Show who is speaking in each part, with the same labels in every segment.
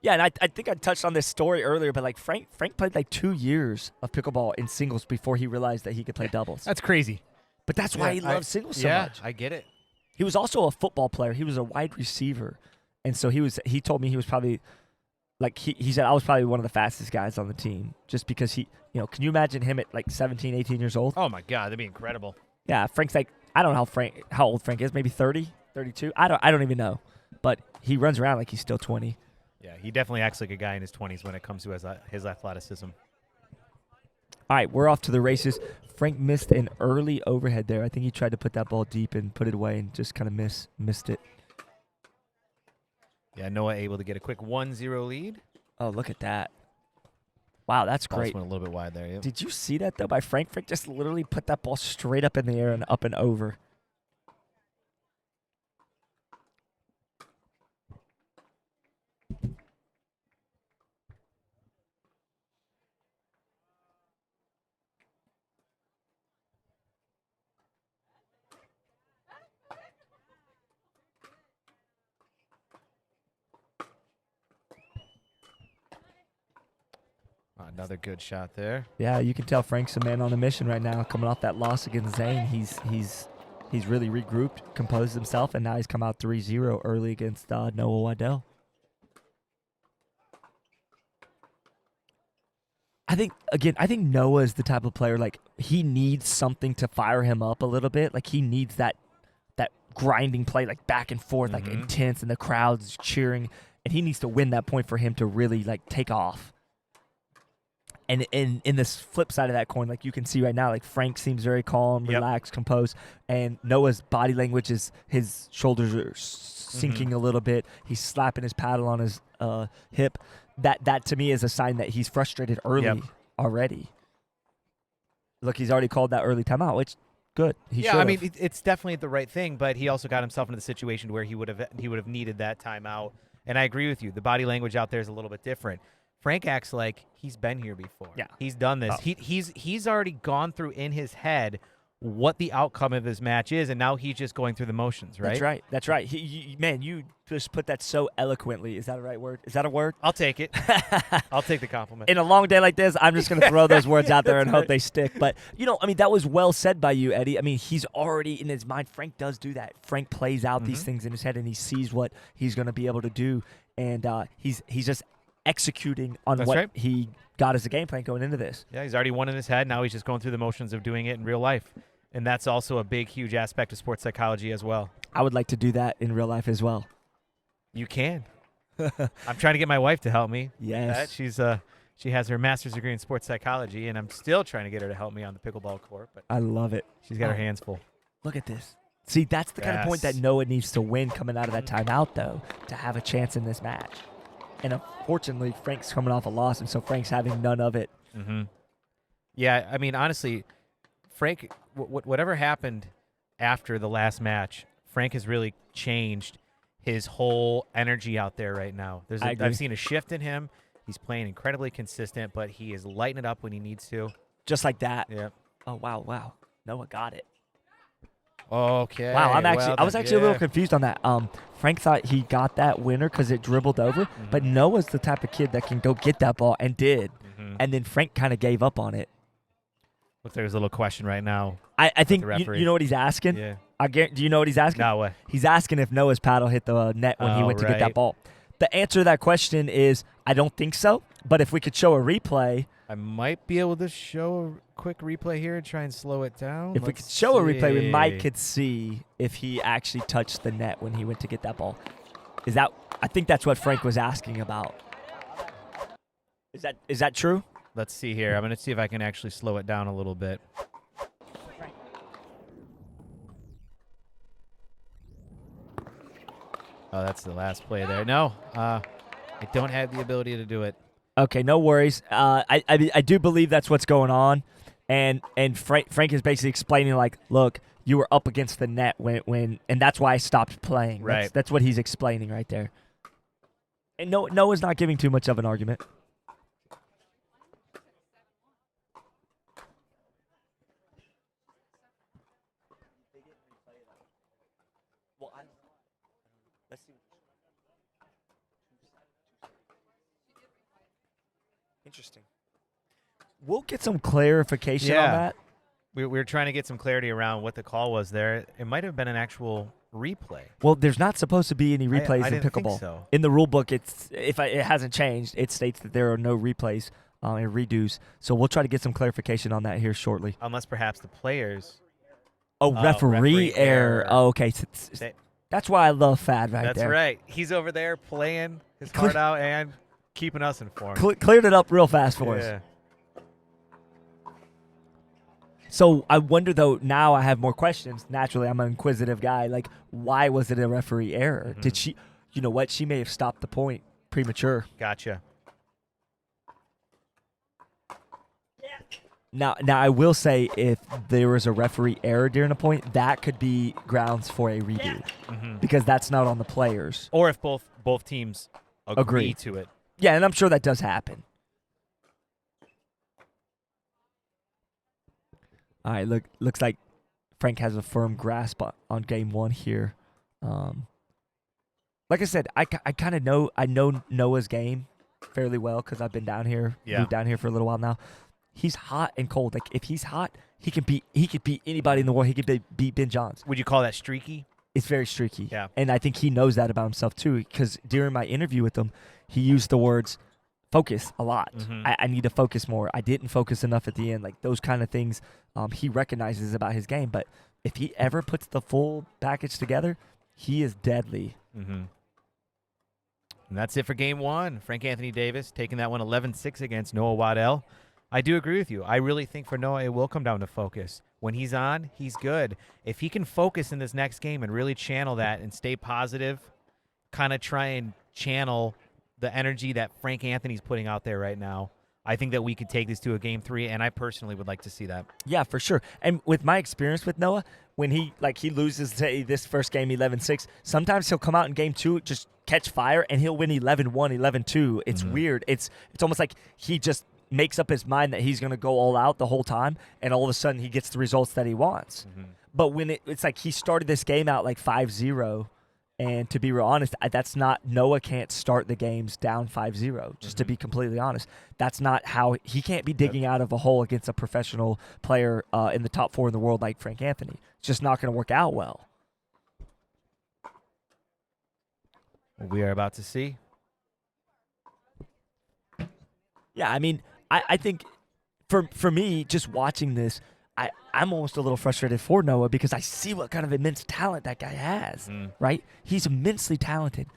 Speaker 1: Yeah, and I think I touched on this story earlier, but like Frank played like 2 years of pickleball in singles before he realized that he could play doubles.
Speaker 2: That's crazy.
Speaker 1: But that's why he loves singles so much.
Speaker 2: I get it.
Speaker 1: He was also a football player. He was a wide receiver, and so he told me he was probably like he said I was probably one of the fastest guys on the team just because can you imagine him at like 17, 18 years old?
Speaker 2: Oh my God, that'd be incredible.
Speaker 1: Yeah, Frank's like I don't know how old Frank is, maybe 30, 32. I don't even know, but he runs around like he's still 20.
Speaker 2: Yeah, he definitely acts like a guy in his 20s when it comes to his athleticism.
Speaker 1: All right, we're off to the races. Frank missed an early overhead there. I think he tried to put that ball deep and put it away and just kind of missed it.
Speaker 2: Yeah, Noah able to get a quick 1-0 lead.
Speaker 1: Oh, look at that. Wow, that's
Speaker 2: Ball
Speaker 1: great.
Speaker 2: went a little bit wide there. Yep.
Speaker 1: Did you see that, though, by Frank? Frank just literally put that ball straight up in the air and up and over.
Speaker 2: Another good shot there.
Speaker 1: Yeah, you can tell Frank's a man on a mission right now. Coming off that loss against Zane, he's really regrouped, composed himself, and now he's come out 3-0 early against Noah Waddell. I think Noah is the type of player, like, he needs something to fire him up a little bit. Like, he needs that grinding play, like, back and forth, like, intense, and the crowd's cheering. And he needs to win that point for him to really, like, take off. And in this flip side of that coin, like you can see right now, like Frank seems very calm, relaxed, composed, and Noah's body language is his shoulders are sinking a little bit. He's slapping his paddle on his hip. That to me is a sign that he's frustrated early already. Look, he's already called that early timeout, which good.
Speaker 2: I mean it's definitely the right thing, but he also got himself into the situation where he would have needed that timeout. And I agree with you. The body language out there is a little bit different. Frank acts like he's been here before. Yeah. He's done this. Oh. He's already gone through in his head what the outcome of his match is, and now he's just going through the motions, right?
Speaker 1: That's right. Man, you just put that so eloquently. Is that a right word? Is that a word?
Speaker 2: I'll take it. I'll take the compliment.
Speaker 1: In a long day like this, I'm just going to throw those words out there and hope they stick. But, that was well said by you, Eddie. I mean, he's already in his mind. Frank does do that. Frank plays out these things in his head, and he sees what he's going to be able to do, and he's just executing on what he got as a game plan going into this.
Speaker 2: Yeah, he's already won in his head. Now he's just going through the motions of doing it in real life. And that's also a big, huge aspect of sports psychology as well.
Speaker 1: I would like to do that in real life as well.
Speaker 2: You can. I'm trying to get my wife to help me.
Speaker 1: Yes.
Speaker 2: She has her master's degree in sports psychology, and I'm still trying to get her to help me on the pickleball court. But
Speaker 1: I love it.
Speaker 2: She's got her hands full.
Speaker 1: Look at this. See, that's the kind of point that Noah needs to win coming out of that timeout, though, to have a chance in this match. And unfortunately, Frank's coming off a loss, and so Frank's having none of it.
Speaker 2: Yeah, I mean, honestly, Frank, whatever happened after the last match, Frank has really changed his whole energy out there right now. I've seen a shift in him. He's playing incredibly consistent, but he is lighting it up when he needs to.
Speaker 1: Just like that.
Speaker 2: Yeah.
Speaker 1: Oh, wow. Noah got it.
Speaker 2: Okay.
Speaker 1: Wow, I was actually a little confused on that. Frank thought he got that winner because it dribbled over, but Noah's the type of kid that can go get that ball and did. And then Frank kind of gave up on it.
Speaker 2: Look, there's a little question right now.
Speaker 1: I think you know what he's asking?
Speaker 2: Yeah.
Speaker 1: Do you know what he's asking?
Speaker 2: No way.
Speaker 1: He's asking if Noah's paddle hit the net when he went to get that ball. The answer to that question is I don't think so, but if we could show a replay.
Speaker 2: I might be able to show a quick replay here and try and slow it down.
Speaker 1: If we could show a replay, we might could see if he actually touched the net when he went to get that ball. I think that's what Frank was asking about. Is that true?
Speaker 2: Let's see here. I'm going to see if I can actually slow it down a little bit. Oh, that's the last play there. No, I don't have the ability to do it.
Speaker 1: Okay, no worries. I do believe that's what's going on, and Frank is basically explaining like, look, you were up against the net when and that's why I stopped playing.
Speaker 2: Right.
Speaker 1: That's what he's explaining right there. And Noah's not giving too much of an argument. Interesting. We'll get some clarification on that.
Speaker 2: We were trying to get some clarity around what the call was there. It might have been an actual replay.
Speaker 1: Well, there's not supposed to be any replays in pickleball.
Speaker 2: Think so.
Speaker 1: In the rule book, it hasn't changed. It states that there are no replays and redos. So we'll try to get some clarification on that here shortly.
Speaker 2: Unless perhaps the players.
Speaker 1: Referee error. Oh, okay. That's why I love Fad right there.
Speaker 2: That's right. He's over there playing his heart out and keeping us informed.
Speaker 1: Cleared it up real fast for us. So I wonder, though, now I have more questions. Naturally, I'm an inquisitive guy. Like, why was it a referee error? Mm-hmm. Did she, you know what? She may have stopped the point premature.
Speaker 2: Gotcha.
Speaker 1: Now I will say if there was a referee error during a point, that could be grounds for a redo because that's not on the players.
Speaker 2: Or if both teams agree to it.
Speaker 1: Yeah, and I'm sure that does happen. All right, looks like Frank has a firm grasp on game one here. Like I said, I kind of know Noah's game fairly well because I've been down here, moved down here for a little while now. He's hot and cold. Like if he's hot, he could beat anybody in the world. He could beat Ben Johns.
Speaker 2: Would you call that streaky?
Speaker 1: It's very streaky.
Speaker 2: Yeah.
Speaker 1: And I think he knows that about himself too because during my interview with him, he used the words focus a lot. Mm-hmm. I need to focus more. I didn't focus enough at the end. Like those kind of things he recognizes about his game. But if he ever puts the full package together, he is deadly.
Speaker 2: Mm-hmm. And that's it for game one. Frank Anthony Davis taking that one 11-6 against Noah Waddell. I do agree with you. I really think for Noah, it will come down to focus. When he's on, he's good. If he can focus in this next game and really channel that and stay positive, kind of try and channel the energy that Frank Anthony's putting out there right now, I think that we could take this to a game three, and I personally would like to see that.
Speaker 1: Yeah, for sure. And with my experience with Noah, when he loses, say, this first game 11-6, sometimes he'll come out in game two, just catch fire, and he'll win 11-1, 11-2. It's weird. It's almost like he just makes up his mind that he's going to go all out the whole time, and all of a sudden he gets the results that he wants. Mm-hmm. But when it's like he started this game out like 5-0, and to be real honest, that's not – Noah can't start the games down 5-0, just to be completely honest. That's not how – he can't be digging out of a hole against a professional player in the top four in the world like Frank Anthony. It's just not going to work out well.
Speaker 2: We are about to see.
Speaker 1: Yeah, I mean – I think for me, just watching this, I'm almost a little frustrated for Noah because I see what kind of immense talent that guy has, right? He's immensely talented,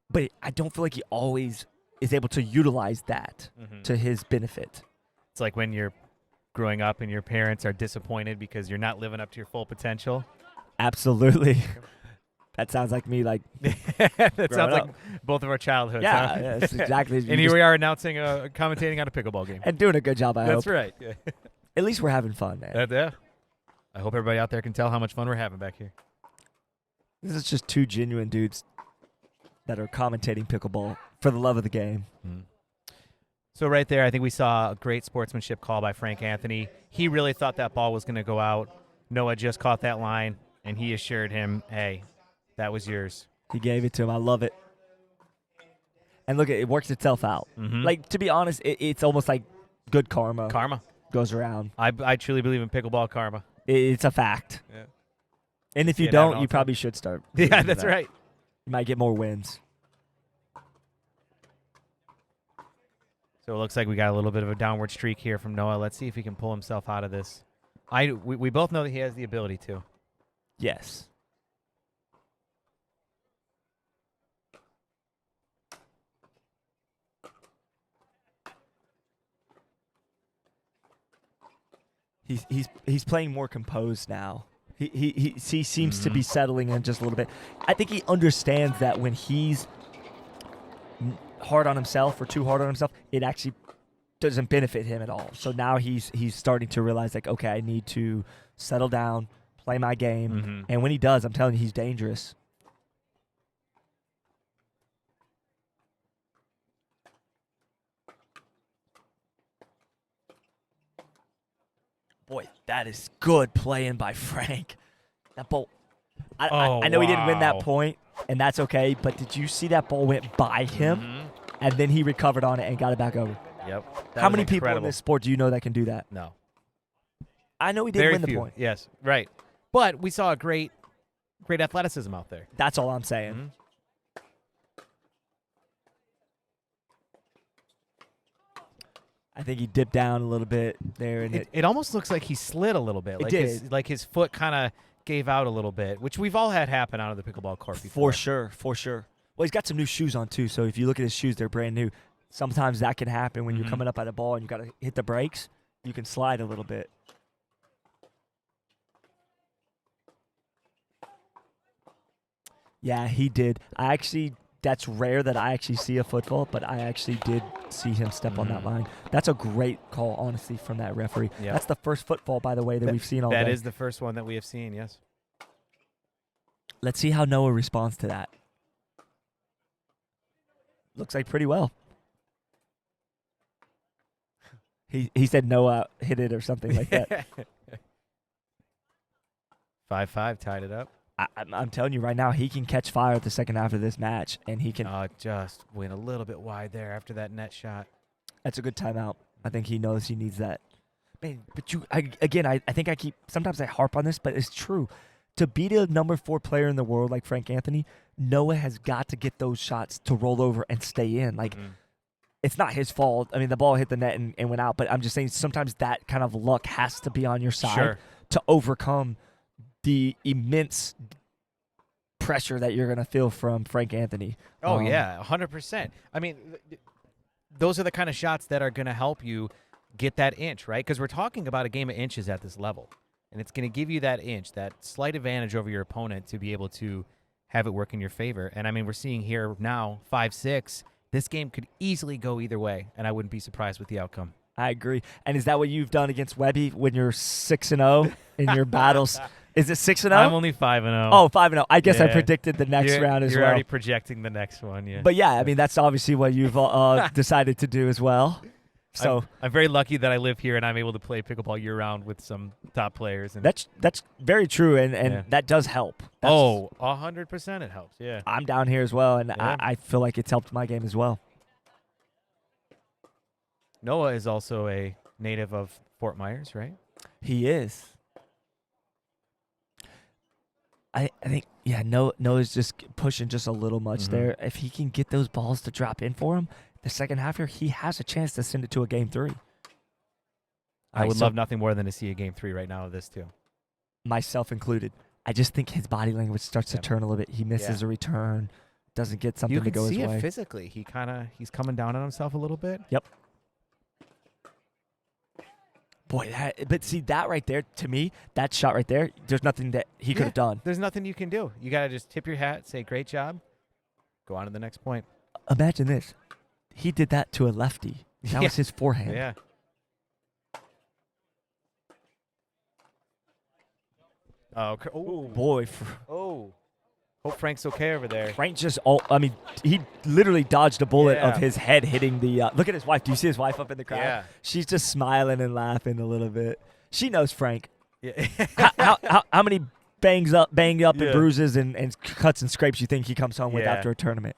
Speaker 1: but I don't feel like he always is able to utilize that to his benefit.
Speaker 2: It's like when you're growing up and your parents are disappointed because you're not living up to your full potential.
Speaker 1: Absolutely. That sounds like me, like
Speaker 2: that sounds like both of our childhoods.
Speaker 1: Yeah,
Speaker 2: huh?
Speaker 1: yeah, that's exactly.
Speaker 2: And here we are announcing, commentating on a pickleball game.
Speaker 1: And doing a good job, I hope.
Speaker 2: That's right.
Speaker 1: At least we're having fun, man.
Speaker 2: Yeah. I hope everybody out there can tell how much fun we're having back here.
Speaker 1: This is just two genuine dudes that are commentating pickleball for the love of the game.
Speaker 2: So right there, I think we saw a great sportsmanship call by Frank Anthony. He really thought that ball was going to go out. Noah just caught that line, and he assured him, hey, that was yours.
Speaker 1: He gave it to him. I love it. And look, it works itself out. Like, to be honest, it's almost like good karma.
Speaker 2: Karma
Speaker 1: Goes around.
Speaker 2: I truly believe in pickleball karma.
Speaker 1: It's a fact.
Speaker 2: Yeah.
Speaker 1: And if you don't, you probably should start.
Speaker 2: Yeah, that's right.
Speaker 1: You might get more wins.
Speaker 2: So it looks like we got a little bit of a downward streak here from Noah. Let's see if he can pull himself out of this. We both know that he has the ability to.
Speaker 1: Yes. He's playing more composed now. He seems to be settling in just a little bit. I think he understands that when he's hard on himself or too hard on himself, it actually doesn't benefit him at all. So now he's starting to realize, like, okay, I need to settle down, play my game. And when he does, I'm telling you, he's dangerous. Boy, that is good playing by Frank. That ball, I know he didn't win that point, and that's okay, but did you see that ball went by him, and then he recovered on it and got it back over?
Speaker 2: Yep.
Speaker 1: How many people in this sport do you know that can do that?
Speaker 2: No.
Speaker 1: I know he didn't win the point.
Speaker 2: Yes, right. But we saw a great athleticism out there.
Speaker 1: That's all I'm saying.
Speaker 2: Mm-hmm.
Speaker 1: I think he dipped down a little bit there. And
Speaker 2: it almost looks like he slid a little bit. Like his foot kind of gave out a little bit, which we've all had happen out of the pickleball court before.
Speaker 1: For sure. Well, he's got some new shoes on, too. So if you look at his shoes, they're brand new. Sometimes that can happen when you're coming up at a ball and you got to hit the brakes. You can slide a little bit. Yeah, he did. That's rare that I actually see a foot fault, but I actually did see him step on that line. That's a great call, honestly, from that referee. Yep. That's the first foot fault, by the way, that we've seen all day.
Speaker 2: That is the first one that we have seen, yes.
Speaker 1: Let's see how Noah responds to that. Looks like pretty well. He said Noah hit it or something like that.
Speaker 2: 5-5, tied it up.
Speaker 1: I'm telling you right now, he can catch fire at the second half of this match, and he can
Speaker 2: just went a little bit wide there after that net shot.
Speaker 1: That's a good timeout. I think he knows he needs that. Man, but I think sometimes I harp on this, but it's true. To beat a number 4 player in the world like Frank Anthony, Noah has got to get those shots to roll over and stay in. Like, it's not his fault. I mean, the ball hit the net and went out, but I'm just saying sometimes that kind of luck has to be on your side to overcome the immense pressure that you're going to feel from Frank Anthony.
Speaker 2: Oh, yeah, 100%. I mean, those are the kind of shots that are going to help you get that inch, right? Because we're talking about a game of inches at this level, and it's going to give you that inch, that slight advantage over your opponent to be able to have it work in your favor. And, I mean, we're seeing here now 5-6. This game could easily go either way, and I wouldn't be surprised with the outcome.
Speaker 1: I agree. And is that what you've done against Webby when you're 6-0 in your battles? Is it 6-0?
Speaker 2: I'm only 5-0.
Speaker 1: Oh, 5-0. I guess I predicted the next round as well.
Speaker 2: You're already projecting the next one, yeah.
Speaker 1: But yeah, I mean that's obviously what you've decided to do as well. So
Speaker 2: I'm very lucky that I live here and I'm able to play pickleball year round with some top players. And
Speaker 1: that's very true, and that does help.
Speaker 2: 100% it helps. Yeah.
Speaker 1: I'm down here as well, and I feel like it's helped my game as well.
Speaker 2: Noah is also a native of Fort Myers, right?
Speaker 1: He is. I think, Noah's just pushing just a little much there. If he can get those balls to drop in for him, the second half here, he has a chance to send it to a game 3.
Speaker 2: I would love nothing more than to see a game 3 right now of this, too.
Speaker 1: Myself included. I just think his body language starts to turn a little bit. He misses a return, doesn't get something to go his way.
Speaker 2: You can see it physically. He's coming down on himself a little bit.
Speaker 1: Yep. Boy, but see that right there, to me, that shot right there, there's nothing that he could have done.
Speaker 2: There's nothing you can do. You got to just tip your hat, say, great job, go on to the next point.
Speaker 1: Imagine this. He did that to a lefty. That was his forehand.
Speaker 2: Yeah. Oh,
Speaker 1: boy.
Speaker 2: Hope Frank's okay over there.
Speaker 1: Frank he literally dodged a bullet of his head hitting the look at his wife. Do you see his wife up in the crowd?
Speaker 2: Yeah.
Speaker 1: She's just smiling and laughing a little bit. She knows Frank.
Speaker 2: Yeah.
Speaker 1: how many bang up and bruises and cuts and scrapes you think he comes home with after a tournament?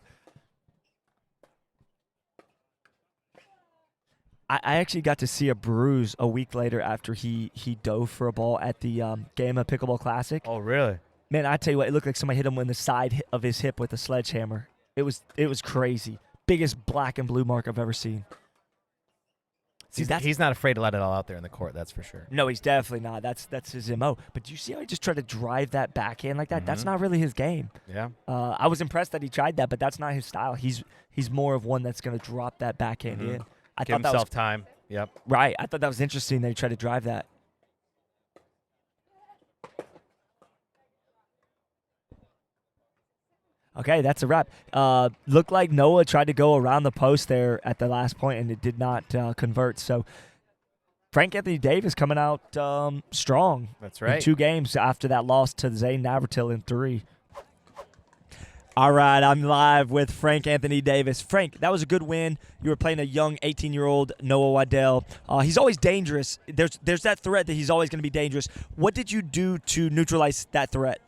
Speaker 1: I actually got to see a bruise a week later after he dove for a ball at the Gamma Pickleball Classic.
Speaker 2: Oh, really?
Speaker 1: Man, I tell you what, it looked like somebody hit him in the side of his hip with a sledgehammer. It was crazy. Biggest black and blue mark I've ever seen.
Speaker 2: See, he's not afraid to let it all out there in the court, that's for sure.
Speaker 1: No, he's definitely not. That's his MO. But do you see how he just tried to drive that backhand like that? That's not really his game.
Speaker 2: Yeah.
Speaker 1: I was impressed that he tried that, but that's not his style. He's more of one that's going to drop that backhand in.
Speaker 2: Give himself time. Yep.
Speaker 1: Right. I thought that was interesting that he tried to drive that. Okay, that's a wrap. Looked like Noah tried to go around the post there at the last point, and it did not convert. So Frank Anthony Davis coming out strong.
Speaker 2: That's right.
Speaker 1: In 2 games after that loss to Zane Navratil in 3. All right, I'm live with Frank Anthony Davis. Frank, that was a good win. You were playing a young 18-year-old Noah Waddell. He's always dangerous. There's that threat that he's always going to be dangerous. What did you do to neutralize that threat?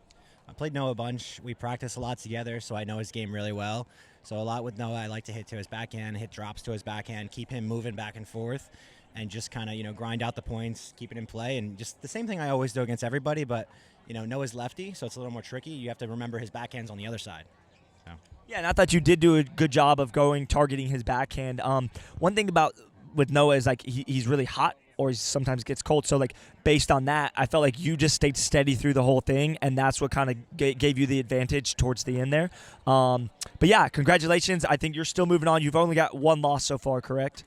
Speaker 3: I played Noah a bunch. We practiced a lot together, so I know his game really well. So a lot with Noah, I like to hit to his backhand, hit drops to his backhand, keep him moving back and forth, and just kind of, grind out the points, keep it in play. And just the same thing I always do against everybody, but, Noah's lefty, so it's a little more tricky. You have to remember his backhand's on the other side. So.
Speaker 1: Yeah, and I thought you did do a good job of targeting his backhand. One thing with Noah is, like, he's really hot, or he sometimes gets cold. So, like, based on that, I felt like you just stayed steady through the whole thing, and that's what kind of gave you the advantage towards the end there. But, yeah, congratulations. I think you're still moving on. You've only got one loss so far, correct?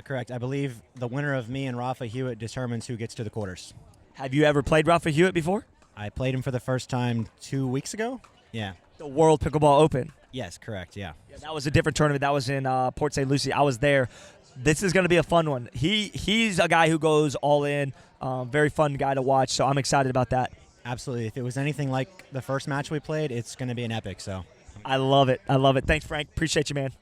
Speaker 3: Correct. I believe the winner of me and Rafa Hewitt determines who gets to the quarters.
Speaker 1: Have you ever played Rafa Hewitt before?
Speaker 3: I played him for the first time 2 weeks ago. Yeah.
Speaker 1: The World Pickleball Open.
Speaker 3: Yes, correct, yeah.
Speaker 1: That was a different tournament. That was in Port St. Lucie. I was there. This is going to be a fun one. He's a guy who goes all in. Very fun guy to watch, so I'm excited about that.
Speaker 3: Absolutely. If it was anything like the first match we played, it's going to be an epic. So
Speaker 1: I love it. Thanks, Frank. Appreciate you, man.